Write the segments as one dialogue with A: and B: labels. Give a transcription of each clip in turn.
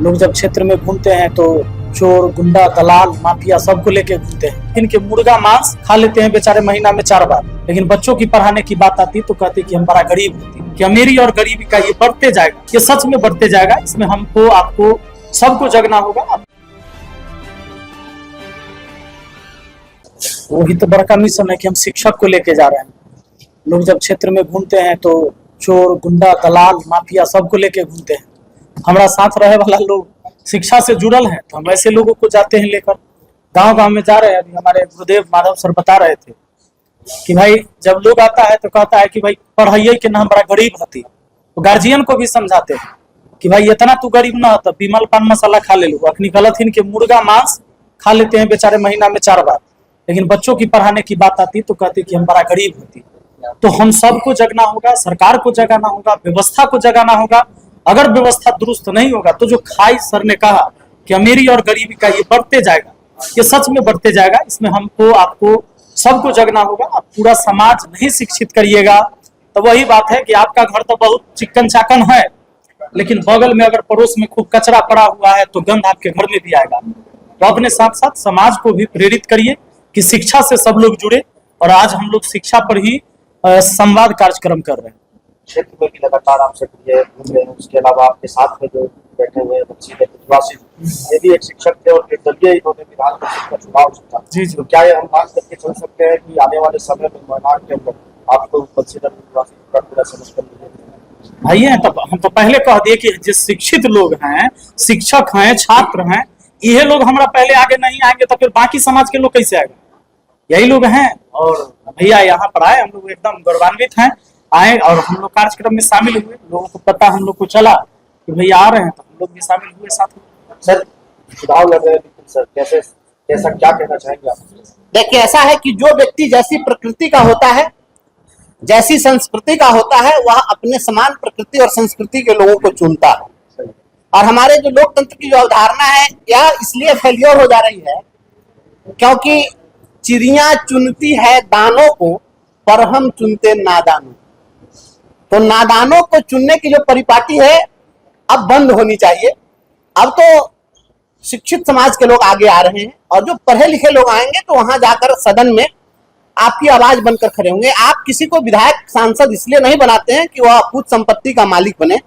A: लोग जब क्षेत्र में घूमते हैं तो चोर, गुंडा, दलाल, माफिया सबको लेके घूमते हैं। इनके मुर्गा मांस खा लेते हैं बेचारे महीना में 4 बार। लेकिन बच्चों की पढ़ाने की बात आती तो कहते कि हम बड़ा गरीब होते, कि अमीरी और गरीबी का ये बढ़ते जाएगा, ये सच में बढ़ते जाएगा। इसमें हमको, आपको, सबको जगना होगा। वही तो बड़का मिशन है कि हम शिक्षक को लेके जा रहे हैं। लोग जब क्षेत्र में घूमते हैं तो चोर, गुंडा, दलाल, माफिया सबको लेके घूमते हैं। हमारा साथ रहे वाला लोग शिक्षा से जुड़ल है तो हम ऐसे लोगों को जाते हैं लेकर। गांव गांव में जा रहे हैं। अभी हमारे गुरुदेव माधव सर बता रहे थे कि भाई जब लोग आता है तो कहता है कि भाई पढ़ाइए कि ना, हम बड़ा गरीब होती। तो गार्जियन को भी समझाते हैं कि भाई इतना तू गरीब ना होता, बिमल पान मसाला खा ले लो। अखनी गलत ही, इनके मुर्गा मांस खा लेते हैं बेचारे महीना में 4 बार। लेकिन बच्चों की पढ़ाने की बात आती तो कहते कि हम बड़ा गरीब होती। तो हम सबको जगना होगा, सरकार को जगाना होगा, व्यवस्था को जगाना होगा। अगर व्यवस्था दुरुस्त नहीं होगा तो जो खाई सर ने कहा कि अमीरी और गरीबी का ये बढ़ते जाएगा, ये सच में बढ़ते जाएगा। इसमें हमको, आपको, सबको जगना होगा। आप पूरा समाज नहीं शिक्षित करिएगा तो वही बात है कि आपका घर तो बहुत चिकन चाकन है, लेकिन बगल में अगर पड़ोस में खूब कचरा पड़ा हुआ है तो गंध आपके घर में भी आएगा। तो अपने साथ साथ समाज को भी प्रेरित करिए कि शिक्षा से सब लोग जुड़े। और आज हम लोग शिक्षा पर ही संवाद कार्यक्रम कर रहे हैं।
B: क्षेत्र में भी लगातार आप सक्रिय घूम रहे हैं। उसके अलावा आपके साथ में जो बैठे हुए हैं बच्चे ये भी एक शिक्षक थे और निर्दलीय इन्होंने विधान परिषद का चुनाव जीता।
A: जी।
B: तो क्या ये हम बात करके चल सकते हैं कि आने वाले समय में मैदान के अंदर आपको पूरा समझकर
A: आइए, तब हम तो पहले कह दिए कि जो शिक्षित लोग हैं, शिक्षक हैं, छात्र हैं, ये लोग हमारा पहले आगे नहीं आएंगे तो फिर बाकी समाज के लोग कैसे आएंगे? यही लोग हैं। और भैया यहाँ पर आए, हम लोग एकदम गौरवान्वित हैं, आए और हम लोग कार्यक्रम में शामिल हुए। लोगों को पता, हम लोग को चला कि भैया आ रहे हैं तो हम लोग भी शामिल हुए साथ में।
B: सर चुनाव लग रहे हैं सर, कैसा क्या कहना चाहेंगे आप?
C: देखिए, ऐसा है कि जो व्यक्ति जैसी प्रकृति का होता है, जैसी संस्कृति का होता है, वह अपने समान प्रकृति और संस्कृति के लोगों को चुनता है। और हमारे जो लोकतंत्र की जो अवधारणा है यह इसलिए फेलियर हो जा रही है क्योंकि चिड़िया चुनती है दानों को, पर हम चुनते नादानों। तो नादानों को चुनने की जो परिपाटी है अब बंद होनी चाहिए। अब तो शिक्षित समाज के लोग आगे आ रहे हैं और जो पढ़े लिखे लोग आएंगे तो वहां जाकर सदन में आपकी आवाज बनकर खड़े होंगे। आप किसी को विधायक सांसद इसलिए नहीं बनाते हैं कि वह कुछ संपत्ति का मालिक बने।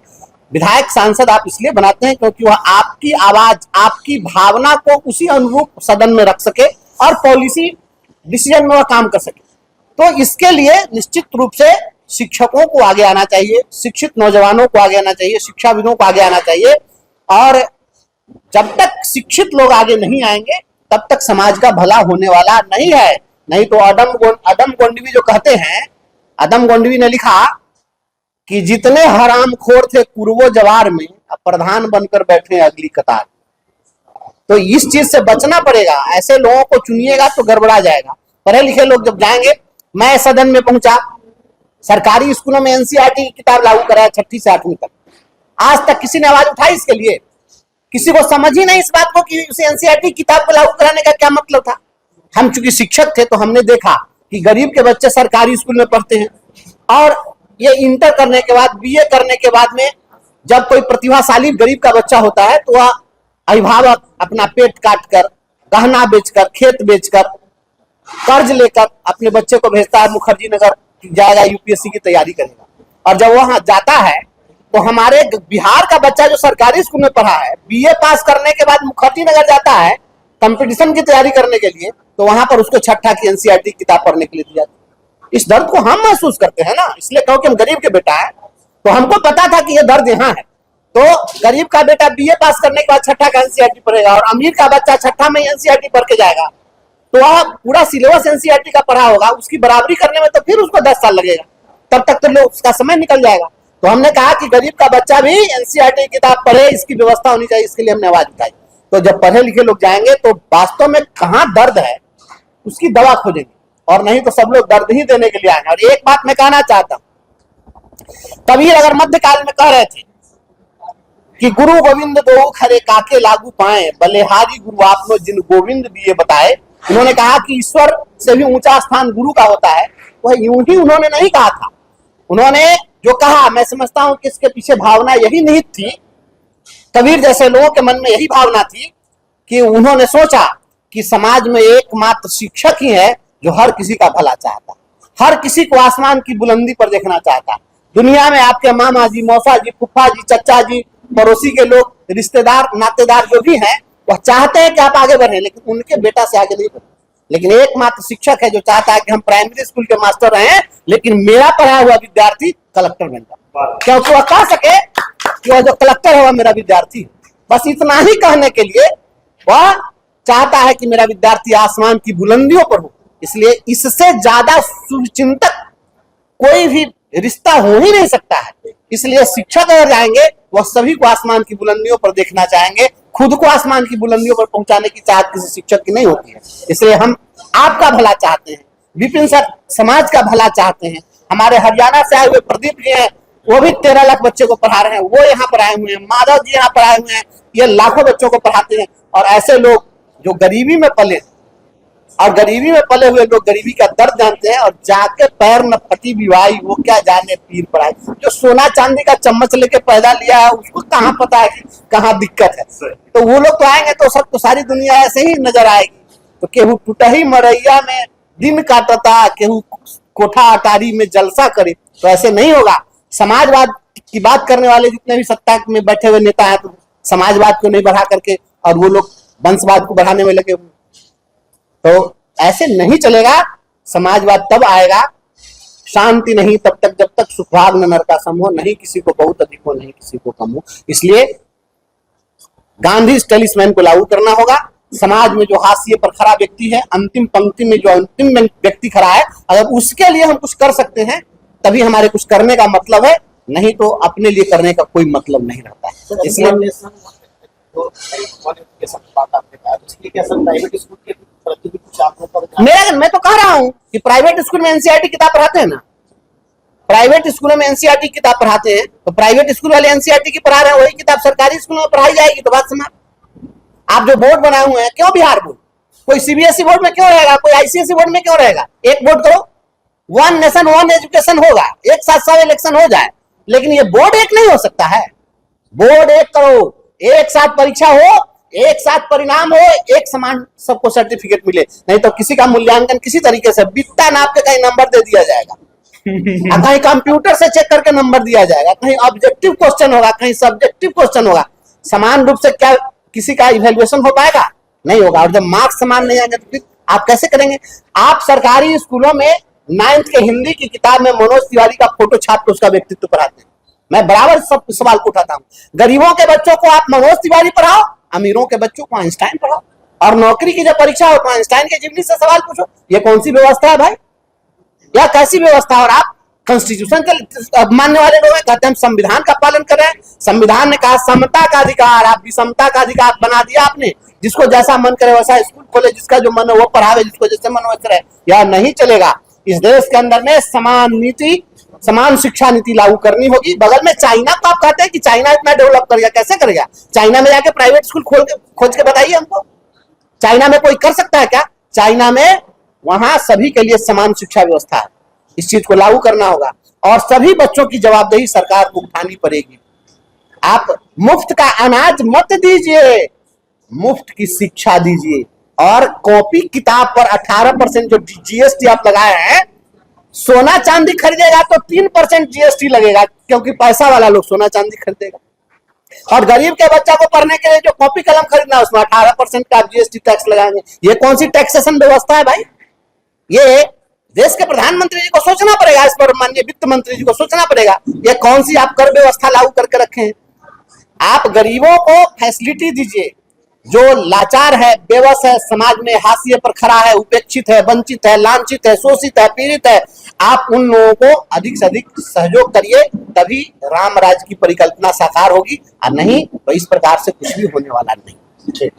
C: विधायक सांसद आप इसलिए बनाते हैं क्योंकि वह आपकी आवाज, आपकी भावना को उसी अनुरूप सदन में रख सके और पॉलिसी डिसीजन में वह काम कर सके। तो इसके लिए निश्चित रूप से शिक्षकों को आगे आना चाहिए, शिक्षित नौजवानों को आगे आना चाहिए, शिक्षाविदों को आगे आना चाहिए। और जब तक शिक्षित लोग आगे नहीं आएंगे तब तक समाज का भला होने वाला नहीं है। नहीं तो अदम गोंडवी जो कहते हैं, अदम गोंडवी ने लिखा कि जितने हरामखोर थे कुर्वो जवार में, अब प्रधान बनकर बैठे अगली कतार। तो इस चीज से बचना पड़ेगा। ऐसे लोगों को चुनिएगा तो गड़बड़ा जाएगा। पढ़े लिखे लोग जब जाएंगे, मैं सदन में पहुंचा, सरकारी स्कूलों में एनसीईआरटी की किताब लागू कराया 6वीं से 8वीं तक। आज तक किसी ने आवाज उठाई इसके लिए? किसी को समझ ही नहीं इस बात को कि उसे एनसीईआरटी किताब को लागू कराने का क्या मतलब था। हम चूंकि शिक्षक थे तो हमने देखा कि गरीब के बच्चे सरकारी स्कूल में पढ़ते हैं और ये इंटर करने के बाद, बीए करने के बाद में जब कोई प्रतिभाशाली गरीब का बच्चा होता है तो वह अभिभावक अपना पेट काट कर, गहना बेचकर, खेत बेचकर, कर्ज लेकर अपने बच्चे को भेजता है मुखर्जी नगर, जाएगा यूपीएससी की तैयारी करेगा। और जब वहां जाता है तो हमारे बिहार का बच्चा जो सरकारी स्कूल में पढ़ा है, बीए पास करने के बाद मुखर्जी नगर जाता है कंपटीशन की तैयारी करने के लिए, तो वहां पर उसको 6ठा की एनसीईआरटी किताब पढ़ने के लिए दी जाती है। इस दर्द को हम महसूस करते हैं ना, इसलिए क्योंकि हम गरीब के बेटा है तो हमको पता था कि यह दर्द यहाँ है। तो गरीब का बेटा बीए पास करने के बाद 6ठा का एनसीईआरटी पढ़ेगा और अमीर का बच्चा 6ठा में एनसीईआरटी पढ़ के जाएगा, तो वह पूरा सिलेबस एनसीईआरटी का पढ़ा होगा, उसकी बराबरी करने में तो फिर उसको 10 साल लगेगा, तब तक तो लोग उसका समय निकल जाएगा। तो हमने कहा कि गरीब का बच्चा भी एनसीईआरटी की किताब पढ़े, इसकी व्यवस्था होनी चाहिए। इसके लिए हमने आवाज उठाई। तो जब पढ़े लिखे लोग जाएंगे तो वास्तव में कहाँ दर्द है उसकी दवा खोजेंगे, और नहीं तो सब लोग दर्द ही देने के लिए आएंगे। और एक बात मैं कहना चाहता हूं, कबीर अगर मध्यकाल में कह रहे थे कि गुरु गोविंद दो खरे काके लागू पाए, बलिहारी गुरु आपनो जिन गोविंद दिए बताए। उन्होंने कहा कि ईश्वर से भी ऊंचा स्थान गुरु का होता है। वह यूं ही उन्होंने नहीं कहा था। उन्होंने जो कहा, मैं समझता हूं कि इसके पीछे भावना यही निहित थी कबीर जैसे लोगों के मन में यही भावना थी कि उन्होंने सोचा कि समाज में एकमात्र शिक्षक ही है जो हर किसी का भला चाहता, हर किसी को आसमान की बुलंदी पर देखना चाहता। दुनिया में आपके मामा जी, मौसा जी, फुफ्फा जी, चचा जी, पड़ोसी के लोग, रिश्तेदार, नातेदार जो भी हैं, वह चाहते हैं कि आप आगे बढ़े, लेकिन उनके बेटा से आगे नहीं बढ़े। लेकिन एकमात्र शिक्षक है जो चाहता है कि हम प्राइमरी स्कूल के मास्टर रहे, लेकिन मेरा पढ़ा हुआ विद्यार्थी कलेक्टर बन जाए, क्योंकि वह कह सके कि वह जो कलेक्टर है वह मेरा विद्यार्थी है। बस इतना ही कहने के लिए वह चाहता है कि मेरा विद्यार्थी आसमान की बुलंदियों पर हो। इसलिए इससे ज्यादा शुभचिंतक कोई भी रिश्ता हो ही नहीं सकता है। इसलिए शिक्षक अगर जाएंगे वह सभी को आसमान की बुलंदियों पर देखना चाहेंगे, खुद को आसमान की बुलंदियों पर पहुंचाने की चाहत किसी शिक्षक की नहीं होती है। इसलिए हम आपका भला चाहते हैं, विपिन सर समाज का भला चाहते हैं। हमारे हरियाणा से आए हुए प्रदीप जी हैं, वो भी 13 लाख बच्चे को पढ़ा रहे हैं, वो यहाँ पर आए हुए हैं। माधव जी यहाँ पर आए हुए हैं, ये लाखों बच्चों को पढ़ाते हैं। और ऐसे लोग जो गरीबी में पले, और गरीबी में पले हुए लोग गरीबी का दर्द जानते हैं, और जाके पैर न फटी बीवाई वो क्या जाने पीर पड़ाई। जो सोना चांदी का चम्मच लेके पैदा लिया है उसको कहाँ पता है कि कहाँ दिक्कत है। तो वो लोग तो आएंगे तो सबको सारी दुनिया ऐसे ही नजर आएगी। तो केहू टूटही मरैया में दिन काटता, केहू कोठा अटारी में जलसा करे, तो ऐसे नहीं होगा। समाजवाद की बात करने वाले जितने भी सत्ता में बैठे हुए नेता हैं, तो समाजवाद को नहीं बढ़ा करके और वो लोग वंशवाद को बढ़ाने में लगे हुए, तो ऐसे नहीं चलेगा। समाजवाद तब आएगा, शांति नहीं तब तक जब तक सुखभाग न नरका सम हो, नहीं किसी को बहुत अधिक हो, नहीं किसी को कम हो। इसलिए गांधी स्टाइलिशमैन को लागू करना होगा। समाज में जो हाशिए पर खड़ा व्यक्ति है, अंतिम पंक्ति में जो अंतिम व्यक्ति खड़ा है, अगर उसके लिए हम कुछ कर सकते हैं तभी हमारे कुछ करने का मतलब है, नहीं तो अपने लिए करने का कोई मतलब नहीं रहता है। इसलिए मैं तो कह रहा हूँ कि प्राइवेट स्कूल में एनसीईआरटी किताब पढ़ाते हैं ना, प्राइवेट स्कूलों में एनसीईआरटी किताब पढ़ाते हैं, तो प्राइवेट स्कूल वाले एनसीईआरटी की पढ़ा रहे हैं, वही किताब सरकारी स्कूलों में पढ़ाई जाएगी, तो बात समाप्त। आप जो बोर्ड बनाए हुए हैं, क्यों बिहार बोर्ड, कोई सीबीएसई बोर्ड में क्यों रहेगा, कोई आईसीएसई बोर्ड में क्यों रहेगा? एक बोर्ड करो, वन नेशन वन एजुकेशन होगा, एक साथ सब इलेक्शन हो जाए। लेकिन ये बोर्ड एक नहीं हो सकता है। बोर्ड एक करो, एक साथ परीक्षा हो, एक साथ परिणाम हो, एक समान सबको सर्टिफिकेट मिले, नहीं तो किसी का मूल्यांकन किसी तरीके से बित्ता नाप के कहीं नंबर दे दिया जाएगा, कहीं कंप्यूटर से चेक करके नंबर दिया जाएगा, कहीं ऑब्जेक्टिव क्वेश्चन होगा, कहीं सब्जेक्टिव क्वेश्चन होगा। समान रूप से क्या किसी का इवैल्यूएशन हो पाएगा? नहीं होगा। और जब मार्क्स समान नहीं आएंगे तो फिर आप कैसे करेंगे? आप सरकारी स्कूलों में 9th के हिंदी की किताब में मनोज तिवारी का फोटो छाप के उसका व्यक्तित्व पढ़ाते हैं। मैं बराबर सब सवाल को उठाता हूँ। गरीबों के बच्चों को आप मनोज तिवारी पढ़ाओ, अमीरों के बच्चों को आइंस्टाइन पढ़ाओ, और नौकरी की जब परीक्षा हो तो आइंस्टाइन के जीवनी से सवाल पूछो। ये कौन सी व्यवस्था है भाई? यह कैसी व्यवस्था है? और आप कॉन्स्टिट्यूशन के मानने वाले लोग हैं, कहते हैं हम संविधान का पालन कर रहे हैं। संविधान ने कहा समता का अधिकार, आप विषमता का अधिकार बना दिया आपने। जिसको जैसा मन करे वैसा स्कूल खोले, जिसका जो मन है वो पढ़ावे, जिसको जैसे मन वैसे रहे। यह नहीं चलेगा। इस देश के अंदर में समान नीति, समान शिक्षा नीति लागू करनी होगी। बगल में चाइना को आप कहते हैं कि चाइना इतना डेवलप करेगा, कैसे करेगा? चाइना में जाके प्राइवेट स्कूल खोज के बताइए हमको। चाइना में कोई कर सकता है क्या? चाइना में वहां सभी के लिए समान शिक्षा व्यवस्था है। इस चीज को लागू करना होगा और सभी बच्चों की जवाबदेही सरकार को उठानी पड़ेगी। आप मुफ्त का अनाज मत दीजिए, मुफ्त की शिक्षा दीजिए। और कॉपी किताब पर 18% जो जीएसटी आप लगाए हैं, सोना चांदी खरीदेगा तो 3% जीएसटी लगेगा, क्योंकि पैसा वाला लोग सोना चांदी खरीदेगा। और गरीब के बच्चा को पढ़ने के लिए जो कॉपी कलम खरीदना है उसमें 18% का जीएसटी टैक्स लगाएंगे। ये कौन सी टैक्सेशन व्यवस्था है भाई? ये देश के प्रधानमंत्री जी को सोचना पड़ेगा, इस पर माननीय वित्त मंत्री जी को सोचना पड़ेगा। ये कौन सी आप कर व्यवस्था लागू करके रखे हैं? आप गरीबों को फैसिलिटी दीजिए। जो लाचार है, बेबस है, समाज में हाशिए पर खड़ा है, उपेक्षित है, वंचित है, लांछित है, शोषित है, पीड़ित है, आप उन लोगों को अधिक से अधिक सहयोग करिए, तभी राम राज्य की परिकल्पना साकार होगी। और नहीं तो इस प्रकार से कुछ भी होने वाला नहीं। ठीक।